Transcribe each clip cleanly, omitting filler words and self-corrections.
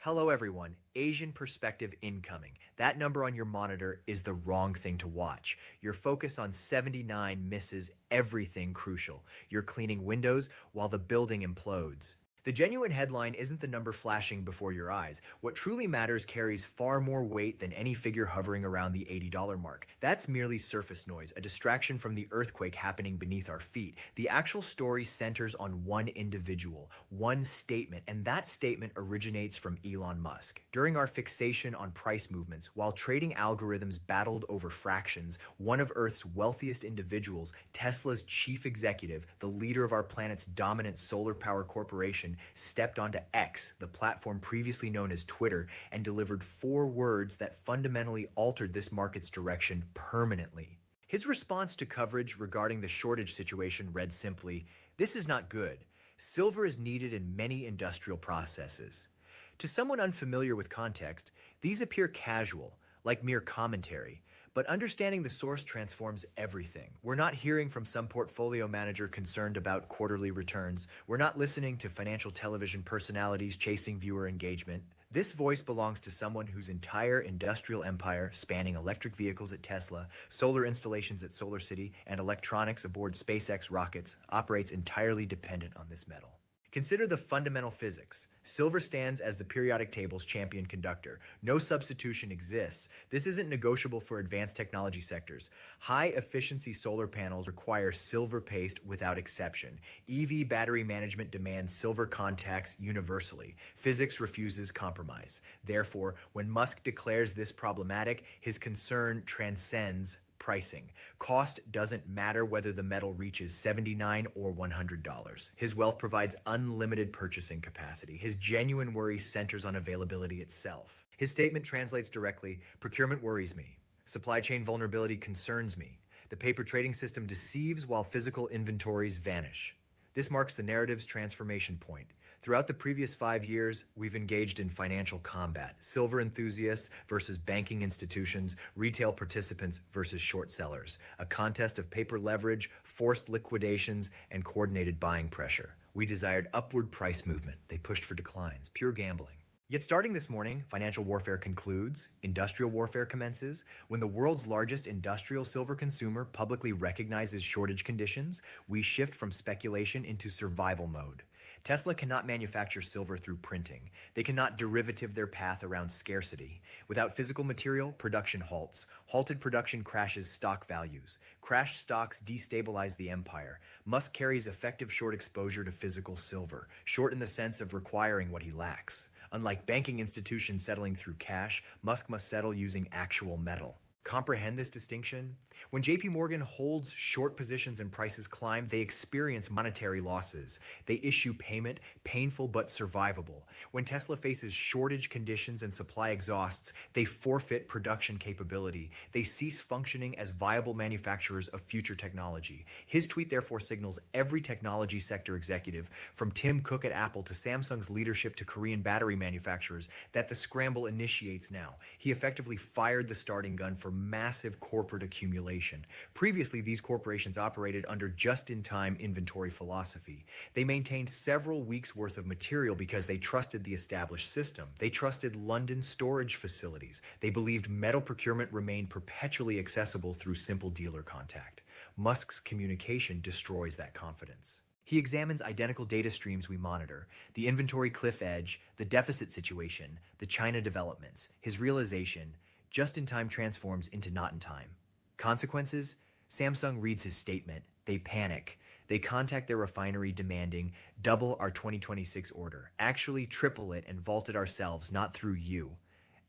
Hello everyone, Asian perspective incoming. That number on your monitor is the wrong thing to watch. Your focus on 79 misses everything crucial. You're cleaning windows while the building implodes. The genuine headline isn't the number flashing before your eyes. What truly matters carries far more weight than any figure hovering around the $80 mark. That's merely surface noise, a distraction from the earthquake happening beneath our feet. The actual story centers on one individual, one statement, and that statement originates from Elon Musk. During our fixation on price movements, while trading algorithms battled over fractions, one of Earth's wealthiest individuals, Tesla's chief executive, the leader of our planet's dominant solar power corporation, stepped onto X, the platform previously known as Twitter, and delivered 4 words that fundamentally altered this market's direction permanently. His response to coverage regarding the shortage situation read simply, "This is not good. Silver is needed in many industrial processes." To someone unfamiliar with context, these appear casual, like mere commentary. But understanding the source transforms everything. We're not hearing from some portfolio manager concerned about quarterly returns. We're not listening to financial television personalities chasing viewer engagement. This voice belongs to someone whose entire industrial empire, spanning electric vehicles at Tesla, solar installations at Solar City, and electronics aboard SpaceX rockets, operates entirely dependent on this metal. Consider the fundamental physics. Silver stands as the periodic table's champion conductor. No substitution exists. This isn't negotiable for advanced technology sectors. High-efficiency solar panels require silver paste without exception. EV battery management demands silver contacts universally. Physics refuses compromise. Therefore, when Musk declares this problematic, his concern transcends pricing. Cost doesn't matter whether the metal reaches $79 or $100. His wealth provides unlimited purchasing capacity. His genuine worry centers on availability itself. His statement translates directly, "Procurement worries me. Supply chain vulnerability concerns me. The paper trading system deceives while physical inventories vanish." This marks the narrative's transformation point. Throughout the previous 5 years, we've engaged in financial combat. Silver enthusiasts versus banking institutions, retail participants versus short sellers. A contest of paper leverage, forced liquidations, and coordinated buying pressure. We desired upward price movement. They pushed for declines. Pure gambling. Yet starting this morning, financial warfare concludes, industrial warfare commences. When the world's largest industrial silver consumer publicly recognizes shortage conditions, we shift from speculation into survival mode. Tesla cannot manufacture silver through printing. They cannot derivative their path around scarcity. Without physical material, production halts. Halted production crashes stock values. Crashed stocks destabilize the empire. Musk carries effective short exposure to physical silver, short in the sense of requiring what he lacks. Unlike banking institutions settling through cash, Musk must settle using actual metal. Comprehend this distinction? When JP Morgan holds short positions and prices climb, they experience monetary losses. They issue payment, painful but survivable. When Tesla faces shortage conditions and supply exhausts, they forfeit production capability. They cease functioning as viable manufacturers of future technology. His tweet therefore signals every technology sector executive, from Tim Cook at Apple to Samsung's leadership to Korean battery manufacturers, that the scramble initiates now. He effectively fired the starting gun for massive corporate accumulation. Previously, these corporations operated under just-in-time inventory philosophy. They maintained several weeks' worth of material because they trusted the established system. They trusted London storage facilities. They believed metal procurement remained perpetually accessible through simple dealer contact. Musk's communication destroys that confidence. He examines identical data streams we monitor, the inventory cliff edge, the deficit situation, the China developments. His realization, just-in-time transforms into not-in-time. Consequences? Samsung reads his statement. They panic. They contact their refinery demanding, "Double our 2026 order. Actually triple it and vault it ourselves, not through you."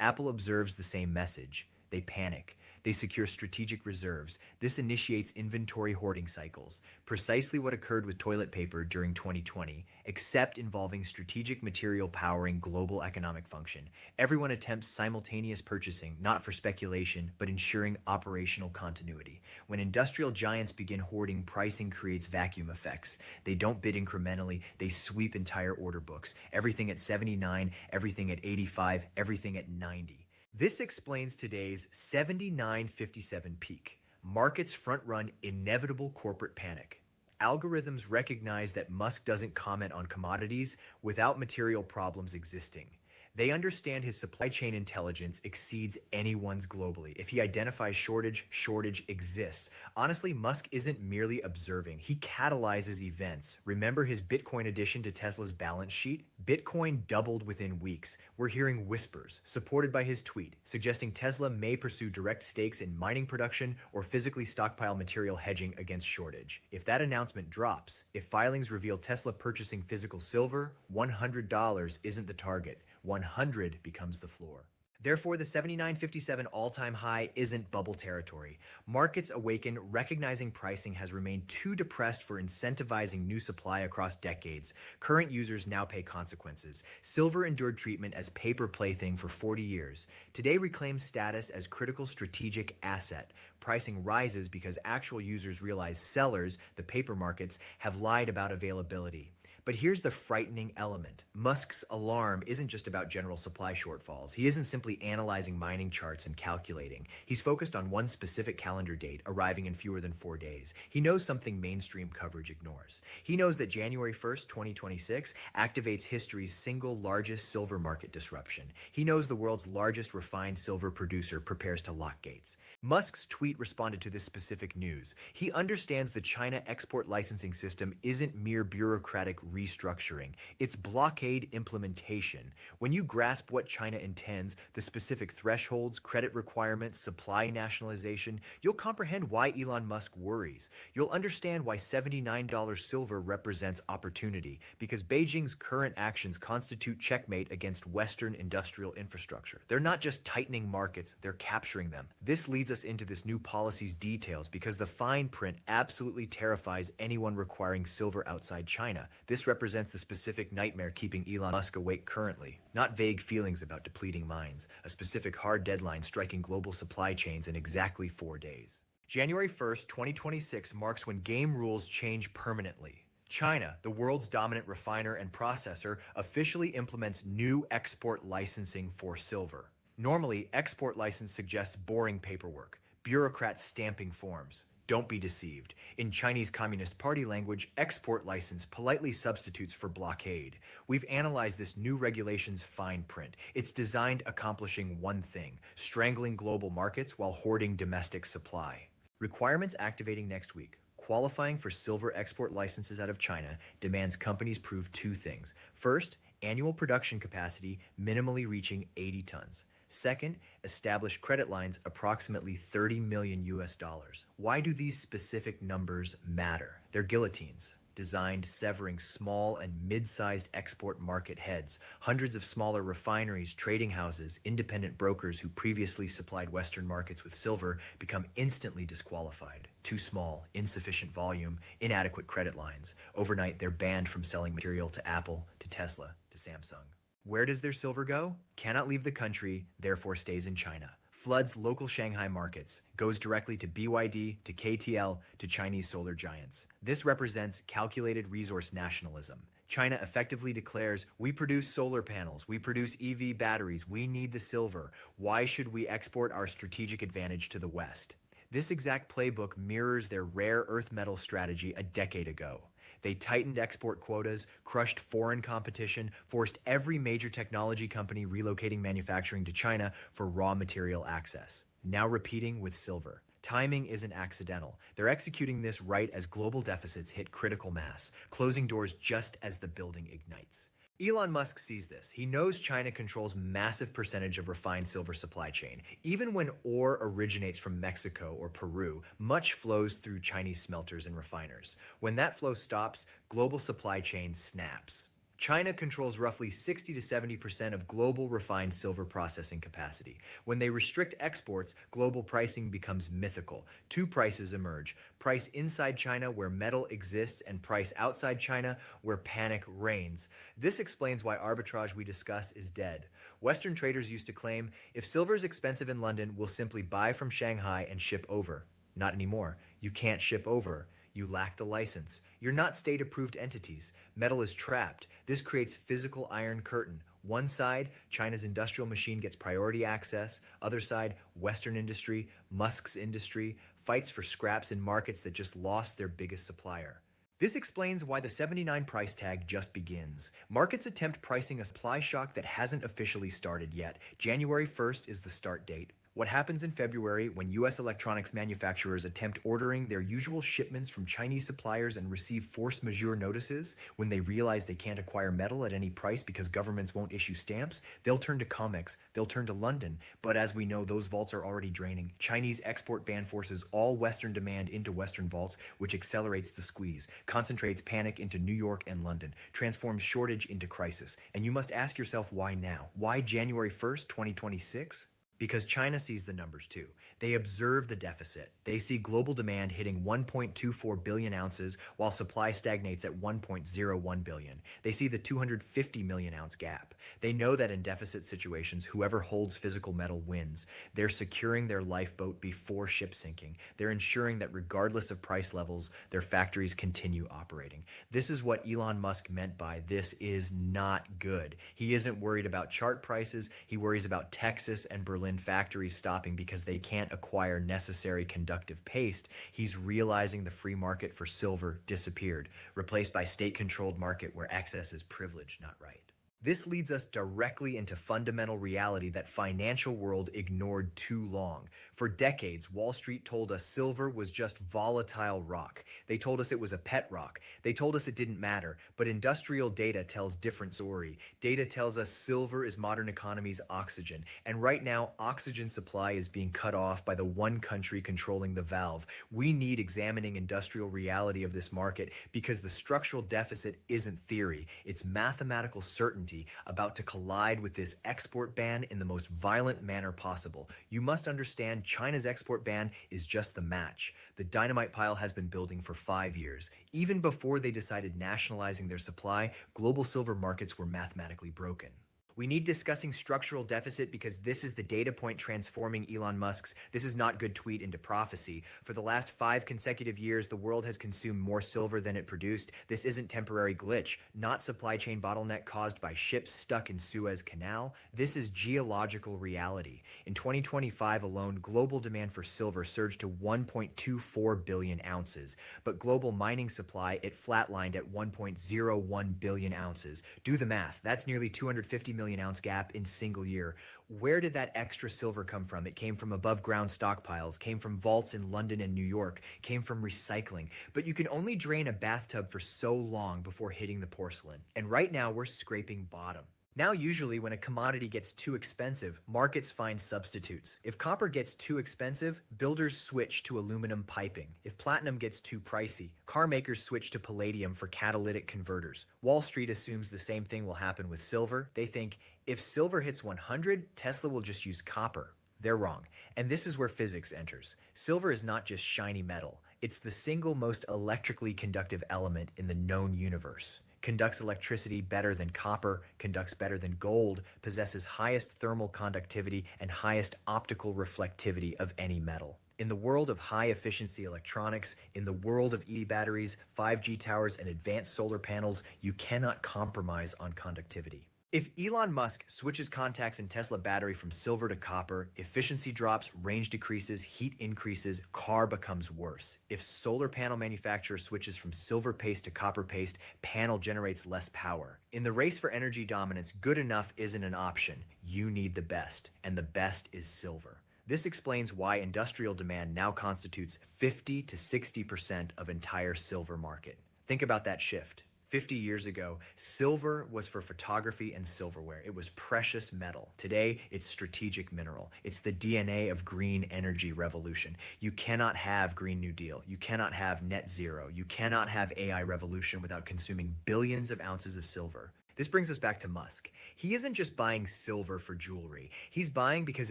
Apple observes the same message. They panic. They secure strategic reserves. This initiates inventory hoarding cycles, precisely what occurred with toilet paper during 2020, except involving strategic material powering global economic function. Everyone attempts simultaneous purchasing, not for speculation, but ensuring operational continuity. When industrial giants begin hoarding, pricing creates vacuum effects. They don't bid incrementally, they sweep entire order books. Everything at 79, everything at 85, everything at 90. This explains today's 79.57 peak. Markets front-run inevitable corporate panic. Algorithms recognize that Musk doesn't comment on commodities without material problems existing. They understand his supply chain intelligence exceeds anyone's globally. If he identifies shortage, shortage exists. Honestly, Musk isn't merely observing, he catalyzes events. Remember his Bitcoin addition to Tesla's balance sheet? Bitcoin doubled within weeks. We're hearing whispers, supported by his tweet, suggesting Tesla may pursue direct stakes in mining production or physically stockpile material hedging against shortage. If that announcement drops, if filings reveal Tesla purchasing physical silver, $100 isn't the target. 100 becomes the floor. Therefore, the 79.57 all-time high isn't bubble territory. Markets awaken, recognizing pricing has remained too depressed for incentivizing new supply across decades. Current users now pay consequences. Silver endured treatment as paper plaything for 40 years. Today reclaims status as critical strategic asset. Pricing rises because actual users realize sellers, the paper markets, have lied about availability. But here's the frightening element. Musk's alarm isn't just about general supply shortfalls. He isn't simply analyzing mining charts and calculating. He's focused on one specific calendar date, arriving in fewer than 4 days. He knows something mainstream coverage ignores. He knows that January 1st, 2026 activates history's single largest silver market disruption. He knows the world's largest refined silver producer prepares to lock gates. Musk's tweet responded to this specific news. He understands the China export licensing system isn't mere bureaucratic restructuring, it's blockade implementation. When you grasp what China intends, the specific thresholds, credit requirements, supply nationalization, you'll comprehend why Elon Musk worries. You'll understand why $79 silver represents opportunity, because Beijing's current actions constitute checkmate against Western industrial infrastructure. They're not just tightening markets, they're capturing them. This leads us into this new policy's details because the fine print absolutely terrifies anyone requiring silver outside China. This represents the specific nightmare keeping Elon Musk awake currently, not vague feelings about depleting mines, a specific hard deadline striking global supply chains in exactly 4 days. January 1st, 2026 marks when game rules change permanently. China, the world's dominant refiner and processor, officially implements new export licensing for silver. Normally, export license suggests boring paperwork, bureaucrats stamping forms. Don't be deceived. In Chinese Communist Party language, export license politely substitutes for blockade. We've analyzed this new regulation's fine print. It's designed accomplishing one thing: strangling global markets while hoarding domestic supply. Requirements activating next week. Qualifying for silver export licenses out of China demands companies prove two things. First, annual production capacity minimally reaching 80 tons. Second, establish credit lines approximately 30 million US dollars. Why do these specific numbers matter? They're guillotines, designed severing small and mid-sized export market heads. Hundreds of smaller refineries, trading houses, independent brokers who previously supplied Western markets with silver become instantly disqualified. Too small, insufficient volume, inadequate credit lines. Overnight, they're banned from selling material to Apple, to Tesla, to Samsung. Where does their silver go? Cannot leave the country, therefore stays in China. Floods local Shanghai markets, goes directly to BYD, to KTL, to Chinese solar giants. This represents calculated resource nationalism. China effectively declares, we produce solar panels, we produce EV batteries, we need the silver. Why should we export our strategic advantage to the West? This exact playbook mirrors their rare earth metal strategy a decade ago. They tightened export quotas, crushed foreign competition, forced every major technology company relocating manufacturing to China for raw material access. Now repeating with silver. Timing isn't accidental. They're executing this right as global deficits hit critical mass, closing doors just as the building ignites. Elon Musk sees this. He knows China controls massive percentage of refined silver supply chain. Even when ore originates from Mexico or Peru, much flows through Chinese smelters and refiners. When that flow stops, global supply chain snaps. China controls roughly 60 to 70% of global refined silver processing capacity. When they restrict exports, global pricing becomes mythical. Two prices emerge: price inside China where metal exists, and price outside China where panic reigns. This explains why arbitrage we discuss is dead. Western traders used to claim, if silver is expensive in London, we'll simply buy from Shanghai and ship over. Not anymore. You can't ship over. You lack the license. You're not state-approved entities. Metal is trapped. This creates physical iron curtain. One side, China's industrial machine gets priority access. Other side, Western industry, Musk's industry, fights for scraps in markets that just lost their biggest supplier. This explains why the 79 price tag just begins. Markets attempt pricing a supply shock that hasn't officially started yet. January 1st is the start date. What happens in February when US electronics manufacturers attempt ordering their usual shipments from Chinese suppliers and receive force majeure notices? When they realize they can't acquire metal at any price because governments won't issue stamps, they'll turn to COMEX, they'll turn to London. But as we know, those vaults are already draining. Chinese export ban forces all Western demand into Western vaults, which accelerates the squeeze, concentrates panic into New York and London, transforms shortage into crisis. And you must ask yourself why now? Why January 1st, 2026? Because China sees the numbers too. They observe the deficit. They see global demand hitting 1.24 billion ounces while supply stagnates at 1.01 billion. They see the 250 million ounce gap. They know that in deficit situations, whoever holds physical metal wins. They're securing their lifeboat before ship sinking. They're ensuring that regardless of price levels, their factories continue operating. This is what Elon Musk meant by "this is not good." He isn't worried about chart prices. He worries about Texas and Berlin factories stopping because they can't acquire necessary conductive paste. He's realizing the free market for silver disappeared, replaced by state-controlled market where access is privilege, not right. This leads us directly into fundamental reality that financial world ignored too long. For decades, Wall Street told us silver was just volatile rock. They told us it was a pet rock. They told us it didn't matter. But industrial data tells different story. Data tells us silver is modern economy's oxygen. And right now, oxygen supply is being cut off by the one country controlling the valve. We need examining industrial reality of this market because the structural deficit isn't theory. It's mathematical certainty about to collide with this export ban in the most violent manner possible. You must understand China's export ban is just the match. The dynamite pile has been building for 5 years. Even before they decided nationalizing their supply, global silver markets were mathematically broken. We need discussing structural deficit because this is the data point transforming Elon Musk's "this is not good" tweet into prophecy. For the last 5 consecutive years, the world has consumed more silver than it produced. This isn't temporary glitch, not supply chain bottleneck caused by ships stuck in Suez Canal. This is geological reality. In 2025 alone, global demand for silver surged to 1.24 billion ounces, but global mining supply, it flatlined at 1.01 billion ounces. Do the math. That's nearly 250 million ounce gap in single year. Where did that extra silver come from? It came from above ground stockpiles, came from vaults in London and New York, came from recycling. But you can only drain a bathtub for so long before hitting the porcelain. And right now we're scraping bottom. Now, usually when a commodity gets too expensive, markets find substitutes. If copper gets too expensive, builders switch to aluminum piping. If platinum gets too pricey, car makers switch to palladium for catalytic converters. Wall Street assumes the same thing will happen with silver. They think if silver hits 100, Tesla will just use copper. They're wrong. And this is where physics enters. Silver is not just shiny metal. It's the single most electrically conductive element in the known universe. Conducts electricity better than copper, conducts better than gold, possesses highest thermal conductivity and highest optical reflectivity of any metal. In the world of high-efficiency electronics, in the world of EV batteries, 5G towers, and advanced solar panels, you cannot compromise on conductivity. If Elon Musk switches contacts in Tesla battery from silver to copper, efficiency drops, range decreases, heat increases, car becomes worse. If solar panel manufacturer switches from silver paste to copper paste, panel generates less power. In the race for energy dominance, good enough isn't an option. You need the best, and the best is silver. This explains why industrial demand now constitutes 50 to 60% of entire silver market. Think about that shift. 50 years ago, silver was for photography and silverware. It was precious metal. Today, it's strategic mineral. It's the DNA of green energy revolution. You cannot have Green New Deal. You cannot have net zero. You cannot have AI revolution without consuming billions of ounces of silver. This brings us back to Musk. He isn't just buying silver for jewelry. He's buying because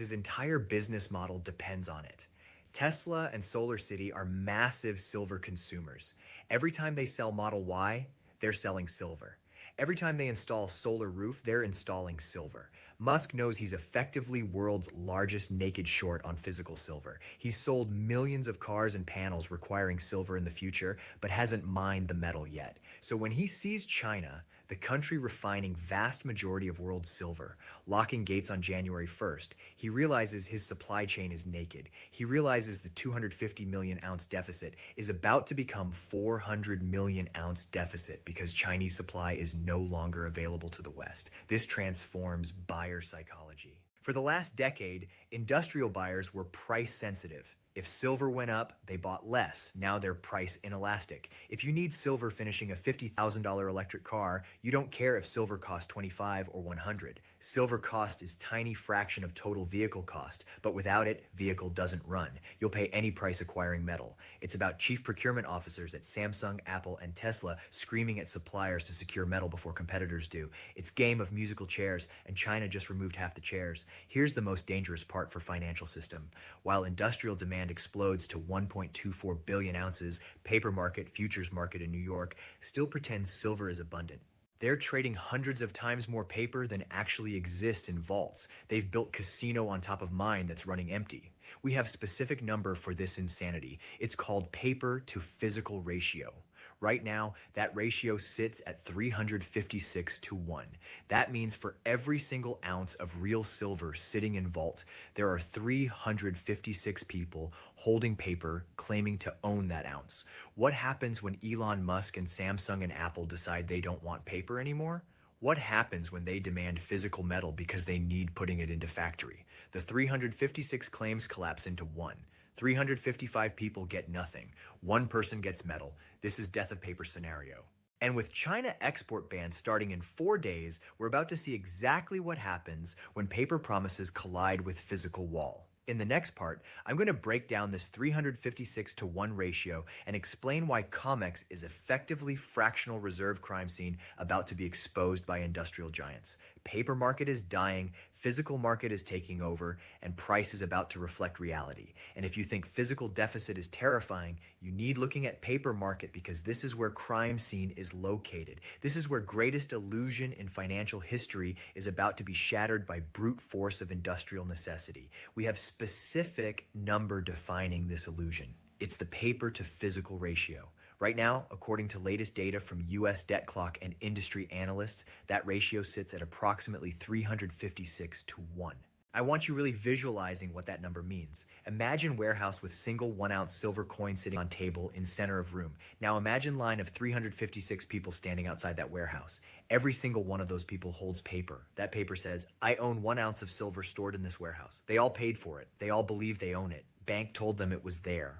his entire business model depends on it. Tesla and SolarCity are massive silver consumers. Every time they sell Model Y, they're selling silver. Every time they install solar roof, they're installing silver. Musk knows he's effectively world's largest naked short on physical silver. He's sold millions of cars and panels requiring silver in the future, but hasn't mined the metal yet. So when he sees China, The country refining vast majority of world silver, locking gates on January 1st. He realizes his supply chain is naked. He realizes the 250 million ounce deficit is about to become 400 million ounce deficit because Chinese supply is no longer available to the West. This transforms buyer psychology. For the last decade, industrial buyers were price sensitive. If silver went up, they bought less. Now they're price inelastic. If you need silver finishing a $50,000 electric car, you don't care if silver costs 25 or 100. Silver cost is tiny fraction of total vehicle cost, but without it, vehicle doesn't run. You'll pay any price acquiring metal. It's about chief procurement officers at Samsung, Apple, and Tesla screaming at suppliers to secure metal before competitors do. It's game of musical chairs, and China just removed half the chairs. Here's the most dangerous part for financial system. While industrial demand explodes to 1.24 billion ounces, paper market, futures market in New York still pretends silver is abundant. They're trading hundreds of times more paper than actually exist in vaults. They've built casino on top of mine that's running empty. We have specific number for this insanity. It's called paper to physical ratio. Right now, that ratio sits at 356 to 1. That means for every single ounce of real silver sitting in vault, there are 356 people holding paper claiming to own that ounce. What happens when Elon Musk and Samsung and Apple decide they don't want paper anymore? What happens when they demand physical metal because they need putting it into factory? The 356 claims collapse into one. 355 people get nothing. One person gets metal. This is death of paper scenario. And with China export bans starting in 4 days, we're about to see exactly what happens when paper promises collide with physical wall. In the next part, I'm going to break down this 356 to 1 ratio and explain why COMEX is effectively fractional reserve crime scene about to be exposed by industrial giants. Paper market is dying, physical market is taking over, and price is about to reflect reality. And if you think physical deficit is terrifying, you need looking at paper market because this is where crime scene is located. This is where greatest illusion in financial history is about to be shattered by brute force of industrial necessity. We have specific number defining this illusion. It's the paper to physical ratio. Right now, according to latest data from US Debt Clock and industry analysts, that ratio sits at approximately 356 to 1. I want you really visualizing what that number means. Imagine warehouse with single 1 ounce silver coin sitting on table in center of room. Now imagine line of 356 people standing outside that warehouse. Every single one of those people holds paper. That paper says, I own 1 ounce of silver stored in this warehouse. They all paid for it. They all believe they own it. Bank told them it was there.